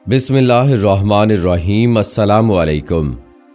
बिस्मिल्लाहिर्रहमानिर्रहीम। अस्सलामुअलैकुम।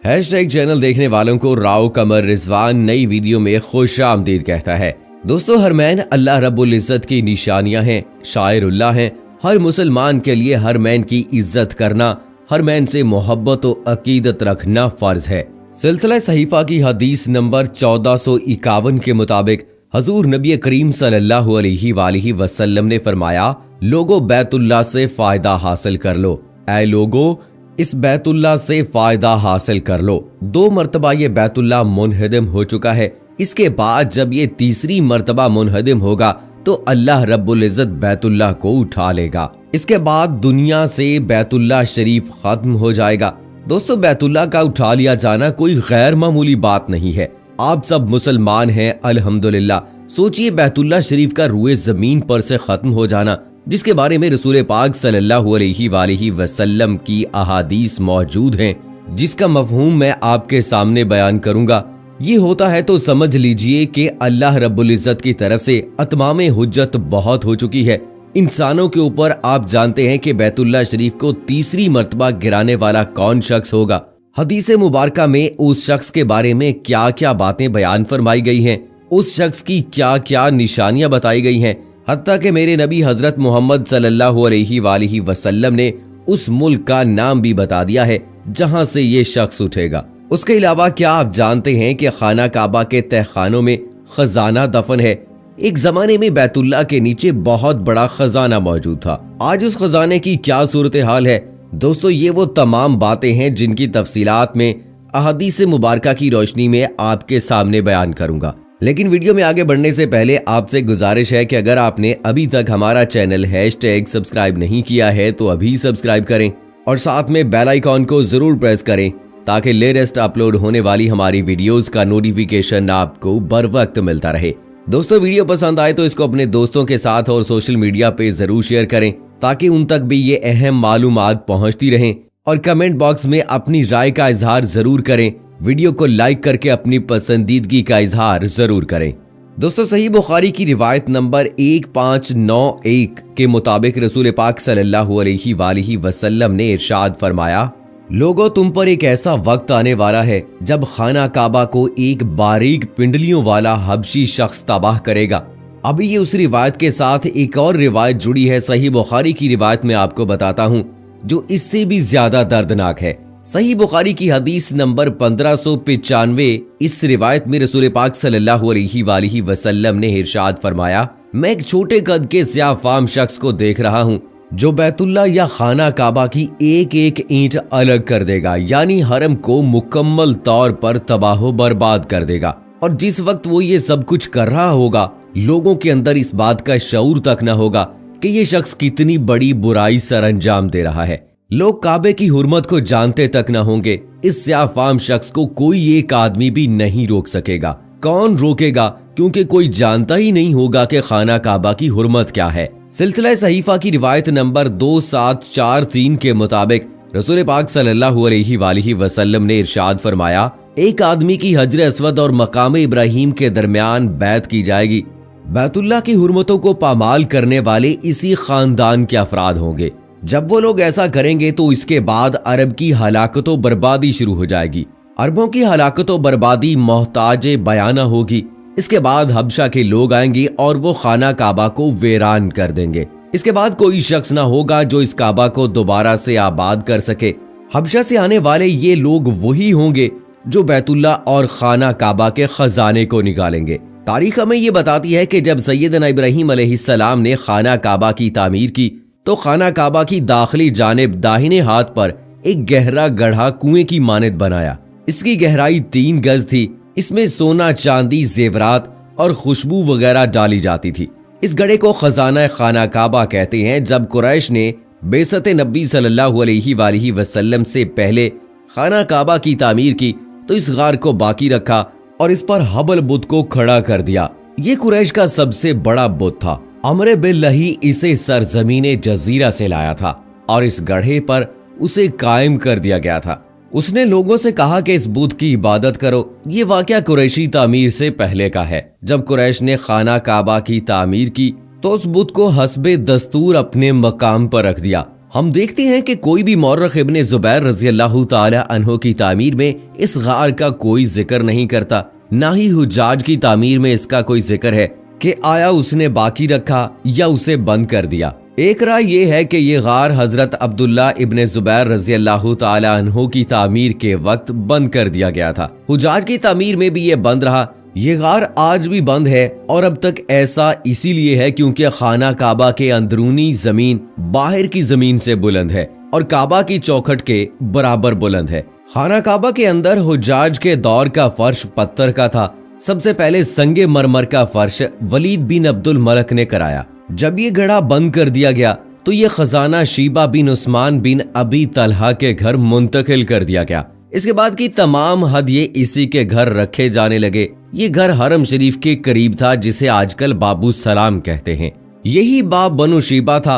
Hashtag channel देखने वालों को राव कमर रिजवान नई वीडियो में खुश आमदीद कहता है। दोस्तों, हरमैन अल्लाह रब्बुल इज्जत की निशानियां हैं, शायरुल्लाह हैं। हर मुसलमान के लिए हरमैन की इज्जत करना, हरमैन से मोहब्बत और अकीदत रखना फर्ज है। सिलसिला सहीफा की हदीस नंबर 1451 के मुताबिक हजूर नबी करीम सल्लल्लाहु अलैहि वसल्लम ने फरमाया, लोगो बैतुल्लाह से फायदा हासिल कर लो। ऐ लोगो, इस बैतुल्लाह से फायदा हासिल कर लो। 2 मरतबा ये बैतुल्लाह मुनहदिम हो चुका है। इसके बाद जब ये तीसरी मरतबा मुनहदिम होगा तो अल्लाह रब्बुल इज्जत बैतुल्लाह को उठा लेगा। इसके बाद दुनिया से बैतुल्लाह शरीफ खत्म हो जाएगा। दोस्तों, बैतुल्लाह का उठा लिया जाना कोई गैर मामूली बात नहीं है। आप सब मुसलमान हैं, अल्हम्दुलिल्लाह। सोचिए, बैतुल्लाह शरीफ का रुए जमीन पर से खत्म हो जाना, जिसके बारे में रसूल पाक सल्लल्लाहु अलैहि वसल्लम की अहादीस मौजूद हैं, जिसका मफहूम मैं आपके सामने बयान करूंगा। ये होता है तो समझ लीजिए कि अल्लाह रब्बुल इज्जत की तरफ से अतमामे हुज्जत बहुत हो चुकी है इंसानों के ऊपर। आप जानते हैं कि बैतुल्लाह शरीफ को तीसरी मर्तबा गिराने वाला कौन शख्स होगा। हदीस मुबारका में उस शख्स के बारे में क्या क्या बातें बयान फरमाई गई हैं, उस शख्स की क्या क्या निशानियां बताई गई हैं, हत्ता कि मेरे नबी हजरत मोहम्मद सल्लल्लाहु अलैहि वसल्लम ने उस मुल्क का नाम भी बता दिया है जहां से ये शख्स उठेगा। उसके अलावा क्या आप जानते हैं कि खाना काबा के तहखानों में खजाना दफन है। एक जमाने में बैतुल्लाह के नीचे बहुत बड़ा खजाना मौजूद था। आज उस खजाने की क्या सूरत हाल है? दोस्तों, ये वो तमाम बातें हैं जिनकी तफसीलात में अहादीस मुबारका की रोशनी में आपके सामने बयान करूंगा। लेकिन वीडियो में आगे बढ़ने से पहले आपसे गुजारिश है कि अगर आपने अभी तक हमारा चैनल हैशटैग सब्सक्राइब नहीं किया है तो अभी सब्सक्राइब करें और साथ में बेल आइकॉन को जरूर प्रेस करें ताकि लेटेस्ट अपलोड होने वाली हमारी वीडियोस का नोटिफिकेशन आपको बर वक्त मिलता रहे। दोस्तों, वीडियो पसंद आए तो इसको अपने दोस्तों के साथ और सोशल मीडिया पे जरूर शेयर करें ताकि उन तक भी ये अहम मालूमात पहुंचती रहें। और कमेंट बॉक्स में अपनी राय का इजहार जरूर करें। वीडियो को लाइक करके अपनी पसंदीदगी का इजहार जरूर करें। दोस्तों, सही बुखारी की रिवायत नंबर 1591 के मुताबिक रसूल पाक सल्लल्लाहु अलैहि वसल्लम ने इरशाद फरमाया, लोगों, तुम पर एक ऐसा वक्त आने वाला है जब खाना काबा को एक बारीक पिंडलियों वाला हबशी शख्स तबाह करेगा। अभी ये उस रिवायत के साथ एक और रिवायत जुड़ी है, सही बुखारी की रिवायत में आपको बताता हूँ, जो इससे भी ज्यादा दर्दनाक है। सही बुखारी की हदीस नंबर 1595। इस रिवायत में रसूल पाक सल्लल्लाहु अलैहि वसल्लम ने इरशाद फरमाया, मैं एक छोटे कद के स्याफाम शख्स को देख रहा हूँ जो बैतुल्लाह या खाना काबा की एक एक ईंट अलग कर देगा, यानी हरम को मुकम्मल तौर पर तबाह बर्बाद कर देगा। और जिस वक्त वो ये सब कुछ कर रहा होगा, लोगों के अंदर इस बात का शऊर तक न होगा कि ये शख्स कितनी बड़ी बुराई सर अंजाम दे रहा है। लोग काबे की हुर्मत को जानते तक न होंगे। इस स्याफाम शख्स को कोई एक आदमी भी नहीं रोक सकेगा। कौन रोकेगा? क्योंकि कोई जानता ही नहीं होगा कि खाना काबा की हुर्मत क्या है। सिलसिला सहीफा की रिवायत नंबर 2743 के मुताबिक रसूल पाक सल्लल्लाहु अलैहि वसल्लम ने इरशाद फरमाया, एक आदमी की हजर अस्वद और मकाम इब्राहिम के दरमियान बैत की जाएगी। बैतुल्लाह की हुर्मतों को पामाल करने वाले इसी खानदान के अफराद होंगे। जब वो लोग ऐसा करेंगे तो इसके बाद अरब की हलाकत व बर्बादी शुरू हो जाएगी। अरबों की हलाकत व बर्बादी मोहताज बयाना होगी। इसके बाद हबशा के लोग आएंगे और वो खाना काबा को वीरान कर देंगे। इसके बाद कोई शख्स ना होगा जो इस काबा को दोबारा से आबाद कर सके। हबशा से आने वाले ये लोग वही होंगे जो बैतुल्लाह और खाना काबा के खजाने को निकालेंगे। तारीख हमें ये बताती है कि जब सैयदना इब्राहीम अलैहिस्सलाम ने खाना काबा की तामीर की तो खाना काबा की दाखिली जानिब दाहिने हाथ पर एक गहरा गढ़ा कुएं की मानद बनाया। इसकी गहराई 3 गज थी। इसमें सोना, चांदी, जेवरात और खुशबू वगैरह डाली जाती थी। इस गढ़े को खजाना खाना काबा कहते हैं। जब कुरैश ने बेसत नबी सल्लल्लाहु अलैहि वसल्लम से पहले खाना काबा की तामीर की तो इस गार को बाकी रखा और इस पर हबल बुत को खड़ा कर दिया। ये कुरैश का सबसे बड़ा बुत था। अमर बिल्लही इसे सरजमीने जजीरा से लाया था और इस गढ़े पर उसे कायम कर दिया गया था। उसने लोगों से कहा कि इस बुत की इबादत करो। ये वाकया कुरैशी तामीर से पहले का है। जब कुरैश ने खाना काबा की तामीर की तो उस बुत को हस्बे दस्तूर अपने मकाम पर रख दिया। हम देखते हैं कि कोई भी मौर्रख इब्ने जुबैर रज़ी अल्लाह ताला अन्हो की तामीर में इस गार का कोई जिक्र नहीं करता, ना ही हुज्जाज की तामीर में इसका कोई जिक्र है कि आया उसने बाकी रखा या उसे बंद कर दिया। एक राय ये है कि ये गार हजरत अब्दुल्ला इब्ने जुबैर रज़ी अल्लाह ताला अन्हो की तामीर के वक्त बंद कर दिया गया था। हुज्जाज की तामीर में भी ये बंद रहा। ये गार आज भी बंद है और अब तक ऐसा इसीलिए है क्योंकि खाना काबा के अंदरूनी जमीन बाहर की जमीन से बुलंद है और काबा की चौखट के बराबर बुलंद है। खाना काबा के अंदर हुज्जाज के दौर का फर्श पत्थर का था। सबसे पहले संगे मरमर का फर्श वलीद बिन अब्दुल मलक ने कराया। जब ये गड़ा बंद कर दिया गया तो ये खजाना शीबा बिन उस्मान बिन अबी तलहा के घर मुंतकिल कर दिया गया। इसके बाद की तमाम हदिये इसी के घर रखे जाने लगे। ये घर हरम शरीफ के करीब था जिसे आजकल बाबू सलाम कहते हैं। यही बाब बनु शीबा था।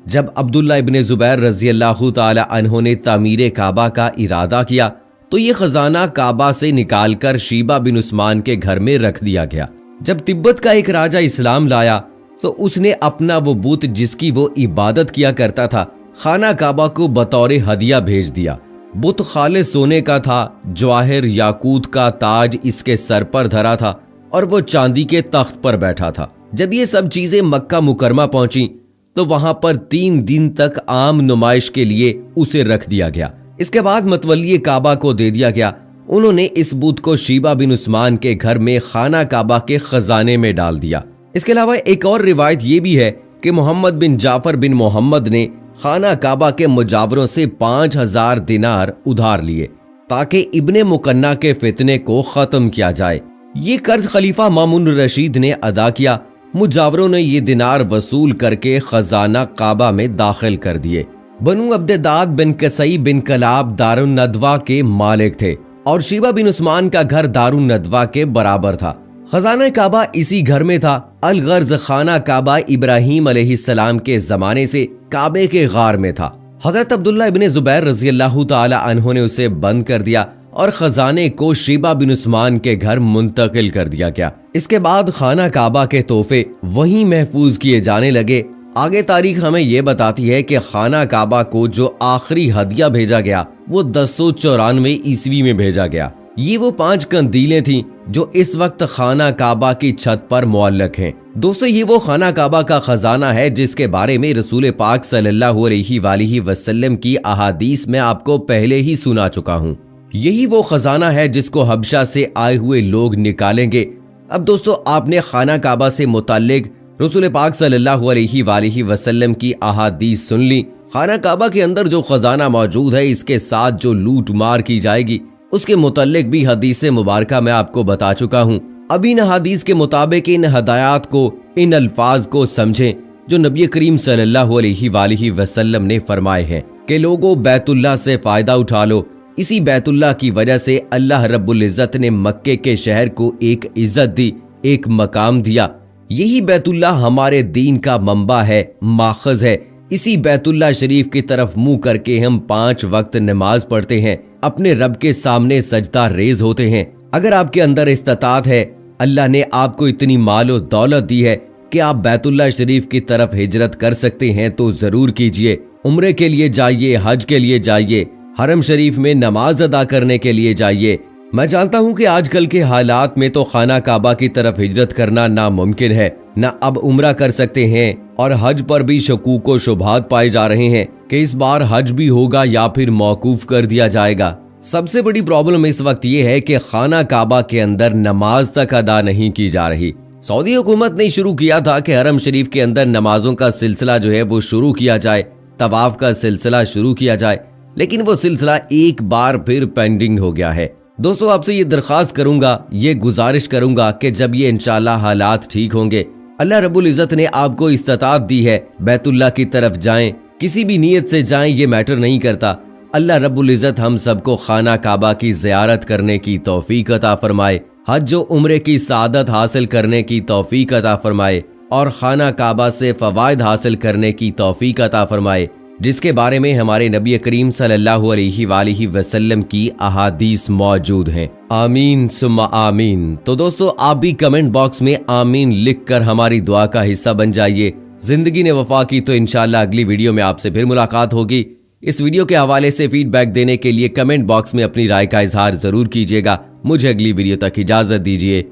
जब अब्दुल्ला इब्ने जुबैर रज़ी अल्लाह ताला अन्हो ने तामीर काबा का इरादा किया तो ये खजाना काबा से निकालकर शीबा बिन उस्मान के घर में रख दिया गया। जब तिब्बत का एक राजा इस्लाम लाया तो उसने अपना वो बूत जिसकी वो इबादत किया करता था खाना काबा को बतौर हदिया भेज दिया। बुत खालिस सोने का था, जवाहिर याकूत का ताज इसके सर पर धरा था और वो चांदी के तख्त पर बैठा था। जब ये सब चीजें मक्का मुकरमा पहुंची तो वहां पर 3 दिन तक आम नुमाइश के लिए उसे रख दिया गया। इसके बाद मतवली काबा को दे दिया गया। उन्होंने इस बुत को शीबा बिन उस्मान के घर में खाना काबा के खजाने में डाल दिया। इसके अलावा एक और रिवायत ये भी है कि मोहम्मद बिन जाफर बिन मोहम्मद ने खाना काबा के मुजावरों से 5000 दिनार उधार लिए ताकि इब्ने मुकन्ना के फितने को खत्म किया जाए। ये कर्ज खलीफा मामून रशीद ने अदा किया। मुजावरों ने ये दिनार वसूल करके खजाना काबा में दाखिल कर दिए। बनु अब्देदाद बिन कसई बिन कलाब दारुन नदवा के मालिक थे और शीबा बिन उस्मान का घर दारुन नदवा के बराबर था। खजाना काबा इसी घर में था। अल गर्ज खाना काबा इब्राहिम अलैहिस्सलाम के जमाने से काबे के गार में था। हजरत अब्दुल्ला इब्ने जुबैर रज़ी अल्लाह ताला अन्हो ने उसे बंद कर दिया और खजाने को शीबा बिन उस्मान के घर मुंतकिल कर दिया गया। इसके बाद खाना काबा के तोहफे वहीं महफूज किए जाने लगे। आगे तारीख हमें यह बताती है कि खाना काबा को जो आखिरी हदिया भेजा गया वो 1094 ईस्वी में भेजा गया। ये वो 5 कंदीलें थीं जो इस वक्त खाना काबा की छत पर मुअल्लक हैं। दोस्तों, ये वो खाना काबा का खजाना है जिसके बारे में रसूल पाक सल्लल्लाहु अलैहि वसल्लम की अहादीस में आपको पहले ही सुना चुका हूँ। यही वो खजाना है जिसको हबशा से आए हुए लोग निकालेंगे। अब दोस्तों, आपने खाना काबा से मुताल्लिक रसूल पाक सल्लल्लाहु अलैहि वसल्लम की अहादीस सुन ली। खाना काबा के अंदर जो खजाना मौजूद है इसके साथ जो लूट मार की जाएगी उसके मुताल्लिक भी हदीस मुबारका मैं आपको बता चुका हूँ। अब इन हदीस के मुताबिक इन हदायत को, इन अल्फाज को समझें जो नबी करीम सल्लल्लाहु अलैहि वसल्लम ने फरमाए हैं कि लोगों, बैतुल्लाह से फायदा उठा लो। इसी बैतुल्लाह की वजह से अल्लाह रब्बुल इज्जत ने मक्के के शहर को एक इज्जत दी, एक मकाम दिया। यही बैतुल्लाह हमारे दीन का मंबा है, माखज है। इसी बैतुल्लाह शरीफ की तरफ मुंह करके हम 5 वक्त नमाज पढ़ते हैं, अपने रब के सामने सजदा रेज होते हैं। अगर आपके अंदर इस्तात है, अल्लाह ने आपको इतनी मालो दौलत दी है कि आप बैतुल्लाह शरीफ की तरफ हिजरत कर सकते हैं तो जरूर कीजिए। उम्रे के लिए जाइए, हज के लिए जाइए, हरम शरीफ में नमाज अदा करने के लिए जाइए। मैं जानता हूं कि आजकल के हालात में तो खाना काबा की तरफ हिजरत करना नामुमकिन है, ना अब उम्रा कर सकते हैं और हज पर भी शकूक व शुबहात पाए जा रहे हैं कि इस बार हज भी होगा या फिर मौकूफ कर दिया जाएगा। सबसे बड़ी प्रॉब्लम इस वक्त ये है कि खाना काबा के अंदर नमाज तक अदा नहीं की जा रही। सऊदी हुकूमत ने शुरू किया था कि हरम शरीफ के अंदर नमाजों का सिलसिला जो है वो शुरू किया जाए, तवाफ का सिलसिला शुरू किया जाए, लेकिन वो सिलसिला एक बार फिर पेंडिंग हो गया है। दोस्तों, आपसे ये दरख्वास्त करूंगा, ये गुजारिश करूंगा कि जब ये इंशाल्लाह हालात ठीक होंगे, अल्लाह रब्बुल इज्जत ने आपको इस्तात दी है, बैतुल्लाह की तरफ जाएं, किसी भी नीयत से जाएं, ये मैटर नहीं करता। अल्लाह रब्बुल इज्जत हम सबको खाना काबा की ज़ियारत करने की तौफीक अता फरमाए, हज व उम्रे की सादत हासिल करने की तौफीक अता फरमाए और खाना काबा से फ़वाइद हासिल करने की तौफीक अता फरमाए, जिसके बारे में हमारे नबी करीम सल्लल्लाहु अलैहि वसल्लम की अहादीस मौजूद हैं। आमीन सुम्मा आमीन। तो दोस्तों, आप भी कमेंट बॉक्स में आमीन लिखकर हमारी दुआ का हिस्सा बन जाइए। जिंदगी ने वफा की तो इंशाल्लाह अगली वीडियो में आपसे फिर मुलाकात होगी। इस वीडियो के हवाले से फीडबैक देने के लिए कमेंट बॉक्स में अपनी राय का इजहार जरूर कीजिएगा। मुझे अगली वीडियो तक इजाजत दीजिए।